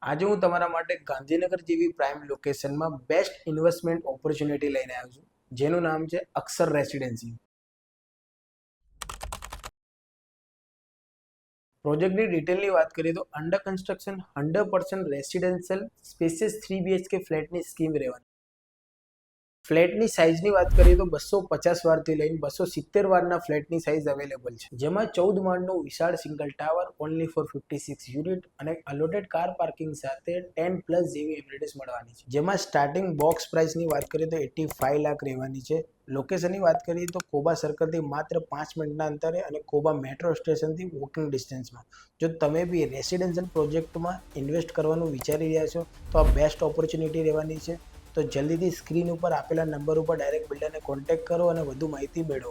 આજે હું તમારા માટે ગાંધીનગર જેવી પ્રાઇમ લોકેશનમાં બેસ્ટ ઇન્વેસ્ટમેન્ટ ઓપોર્ચ્યુનિટી લઈને આવ્યો છું, જેનું નામ છે અક્ષર રેસિડેન્સી. પ્રોજેક્ટની ડિટેલની વાત કરીએ તો under construction 100% residential spacious 3 BHK ફ્લેટની સ્કીમ રહેવાની. ફ્લેટની સાઇઝની વાત કરીએ તો 250 વારથી લઈને 270 વારના ફ્લેટની સાઇઝ અવેલેબલ છે, જેમાં 14 માળનું વિશાળ single tower only for 56 unit અને અલોટેડ કાર પાર્કિંગ સાથે 10+ જેવી એમ્યુનિટીઝ મળવાની છે. જેમાં સ્ટાર્ટિંગ બોક્સ પ્રાઇસની વાત કરીએ તો 85 લાખ રહેવાની છે. લોકેશનની વાત કરીએ તો કોબા સર્કલથી માત્ર 5 મિનિટના અંતરે અને કોબા મેટ્રો સ્ટેશનથી વોકિંગ ડિસ્ટન્સમાં. જો તમે બી રેસિડેન્શિયલ પ્રોજેક્ટમાં ઇન્વેસ્ટ કરવાનું વિચારી રહ્યા છો તો આ બેસ્ટ ઓપોર્ચ્યુનિટી રહેવાની છે. તો જલ્દીથી સ્ક્રીન ઉપર આપેલા નંબર ઉપર ડાયરેક્ટ બિલ્ડરને કોન્ટેક્ટ કરો અને વધુ માહિતી મેળવો.